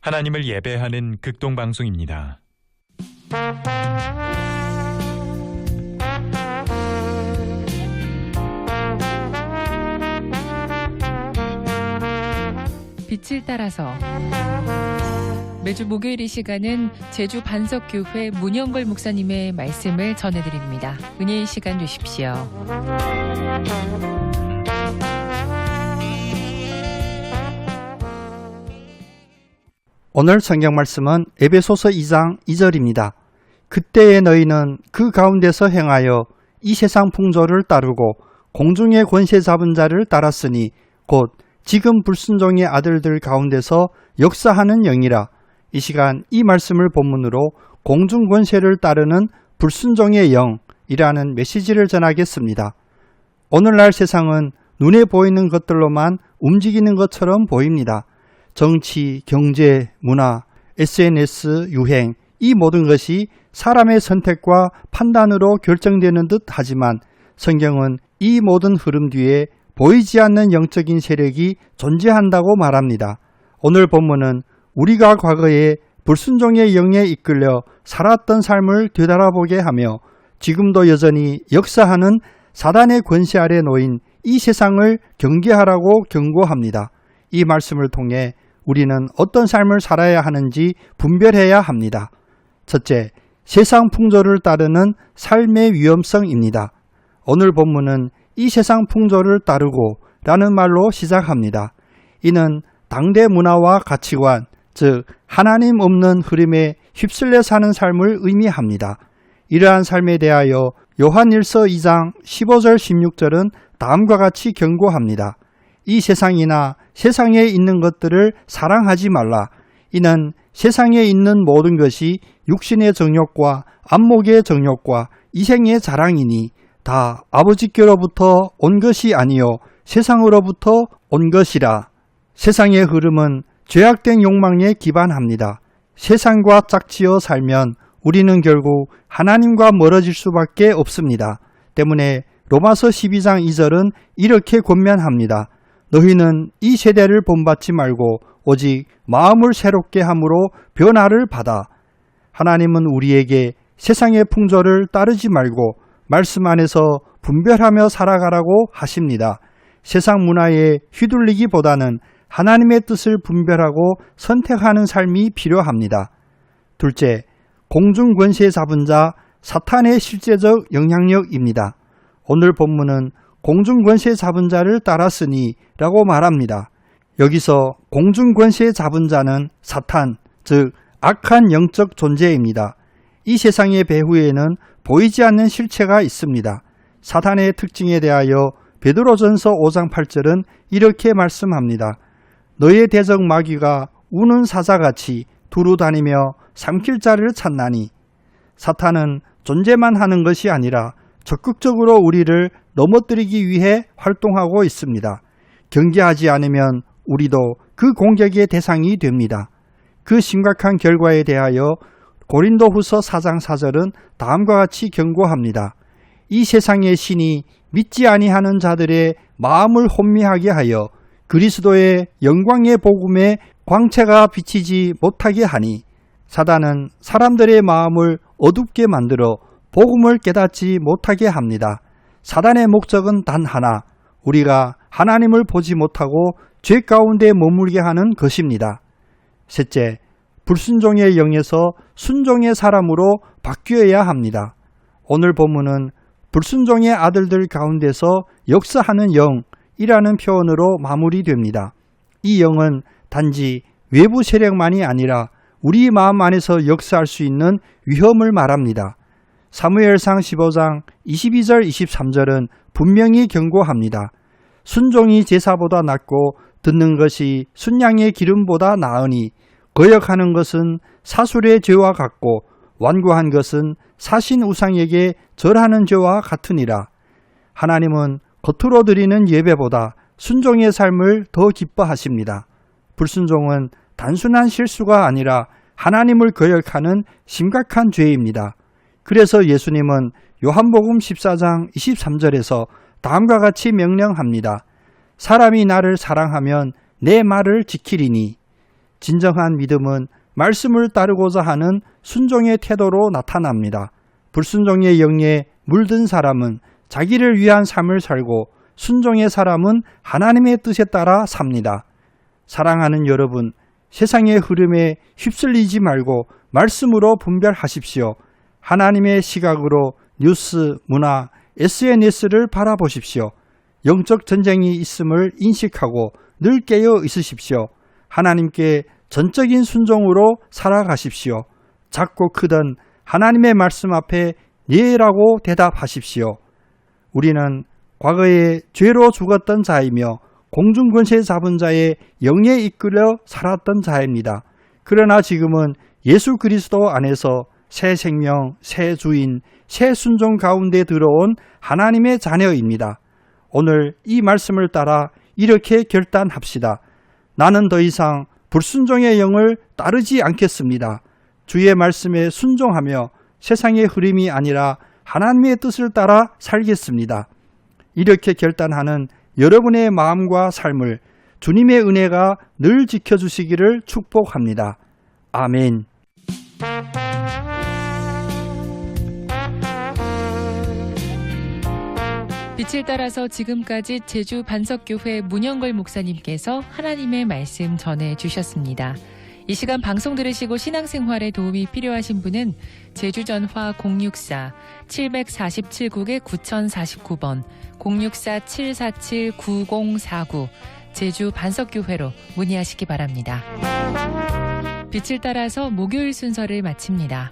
하나님을 예배하는 극동방송입니다. 빛을 따라서 매주 목요일 이 시간은 제주 반석교회 문영걸 목사님의 말씀을 전해드립니다. 은혜의 시간 되십시오. 오늘 성경 말씀은 에베소서 2장 2절입니다. 그때의 너희는 그 가운데서 행하여 이 세상 풍조를 따르고 공중의 권세 잡은 자를 따랐으니 곧 지금 불순종의 아들들 가운데서 역사하는 영이라. 이 시간 이 말씀을 본문으로 공중 권세를 따르는 불순종의 영이라는 메시지를 전하겠습니다. 오늘날 세상은 눈에 보이는 것들로만 움직이는 것처럼 보입니다. 정치, 경제, 문화, SNS, 유행, 이 모든 것이 사람의 선택과 판단으로 결정되는 듯 하지만 성경은 이 모든 흐름 뒤에 보이지 않는 영적인 세력이 존재한다고 말합니다. 오늘 본문은 우리가 과거에 불순종의 영에 이끌려 살았던 삶을 되돌아보게 하며 지금도 여전히 역사하는 사단의 권세 아래 놓인 이 세상을 경계하라고 경고합니다. 이 말씀을 통해 우리는 어떤 삶을 살아야 하는지 분별해야 합니다. 첫째, 세상 풍조를 따르는 삶의 위험성입니다. 오늘 본문은 이 세상 풍조를 따르고 라는 말로 시작합니다. 이는 당대 문화와 가치관, 즉 하나님 없는 흐름에 휩쓸려 사는 삶을 의미합니다. 이러한 삶에 대하여 요한일서 2장 15절 16절은 다음과 같이 경고합니다. 이 세상이나 세상에 있는 것들을 사랑하지 말라. 이는 세상에 있는 모든 것이 육신의 정욕과 안목의 정욕과 이생의 자랑이니 다 아버지께로부터 온 것이 아니요 세상으로부터 온 것이라. 세상의 흐름은 죄악된 욕망에 기반합니다. 세상과 짝지어 살면 우리는 결국 하나님과 멀어질 수밖에 없습니다. 때문에 로마서 12장 2절은 이렇게 권면합니다. 너희는 이 세대를 본받지 말고 오직 마음을 새롭게 함으로 변화를 받아. 하나님은 우리에게 세상의 풍조를 따르지 말고 말씀 안에서 분별하며 살아가라고 하십니다. 세상 문화에 휘둘리기보다는 하나님의 뜻을 분별하고 선택하는 삶이 필요합니다. 둘째, 공중 권세 잡은 자 사탄의 실제적 영향력입니다. 오늘 본문은 공중 권세 잡은 자를 따랐으니 라고 말합니다. 여기서 공중 권세 잡은 자는 사탄, 즉 악한 영적 존재입니다. 이 세상의 배후에는 보이지 않는 실체가 있습니다. 사탄의 특징에 대하여 베드로전서 5장 8절은 이렇게 말씀합니다. 너의 대적 마귀가 우는 사자같이 두루 다니며 삼킬 자를 찾나니. 사탄은 존재만 하는 것이 아니라 적극적으로 우리를 넘어뜨리기 위해 활동하고 있습니다. 경계하지 않으면 우리도 그 공격의 대상이 됩니다. 그 심각한 결과에 대하여 고린도후서 4장 4절은 다음과 같이 경고합니다. 이 세상의 신이 믿지 아니하는 자들의 마음을 혼미하게 하여 그리스도의 영광의 복음에 광채가 비치지 못하게 하니. 사단은 사람들의 마음을 어둡게 만들어 복음을 깨닫지 못하게 합니다. 사단의 목적은 단 하나, 우리가 하나님을 보지 못하고 죄 가운데 머물게 하는 것입니다. 셋째, 불순종의 영에서 순종의 사람으로 바뀌어야 합니다. 오늘 본문은 불순종의 아들들 가운데서 역사하는 영이라는 표현으로 마무리됩니다. 이 영은 단지 외부 세력만이 아니라 우리 마음 안에서 역사할 수 있는 위험을 말합니다. 사무엘상 15장 22절 23절은 분명히 경고합니다. 순종이 제사보다 낫고 듣는 것이 순양의 기름보다 나으니 거역하는 것은 사술의 죄와 같고 완고한 것은 사신 우상에게 절하는 죄와 같으니라. 하나님은 겉으로 드리는 예배보다 순종의 삶을 더 기뻐하십니다. 불순종은 단순한 실수가 아니라 하나님을 거역하는 심각한 죄입니다. 그래서 예수님은 요한복음 14장 23절에서 다음과 같이 명령합니다. 사람이 나를 사랑하면 내 말을 지키리니. 진정한 믿음은 말씀을 따르고자 하는 순종의 태도로 나타납니다. 불순종의 영에 물든 사람은 자기를 위한 삶을 살고 순종의 사람은 하나님의 뜻에 따라 삽니다. 사랑하는 여러분, 세상의 흐름에 휩쓸리지 말고 말씀으로 분별하십시오. 하나님의 시각으로 뉴스, 문화, SNS를 바라보십시오. 영적 전쟁이 있음을 인식하고 늘 깨어 있으십시오. 하나님께 전적인 순종으로 살아가십시오. 작고 크든 하나님의 말씀 앞에 예라고 대답하십시오. 우리는 과거에 죄로 죽었던 자이며 공중권세 잡은 자의 영에 이끌려 살았던 자입니다. 그러나 지금은 예수 그리스도 안에서 새 생명, 새 주인, 새 순종 가운데 들어온 하나님의 자녀입니다. 오늘 이 말씀을 따라 이렇게 결단합시다. 나는 더 이상 불순종의 영을 따르지 않겠습니다. 주의 말씀에 순종하며 세상의 흐름이 아니라 하나님의 뜻을 따라 살겠습니다. 이렇게 결단하는 여러분의 마음과 삶을 주님의 은혜가 늘 지켜주시기를 축복합니다. 아멘. 빛을 따라서 지금까지 제주 반석교회 문영걸 목사님께서 하나님의 말씀 전해주셨습니다. 이 시간 방송 들으시고 신앙생활에 도움이 필요하신 분은 제주전화 064-747국에 9049번 064-747-9049 제주 반석교회로 문의하시기 바랍니다. 빛을 따라서 목요일 순서를 마칩니다.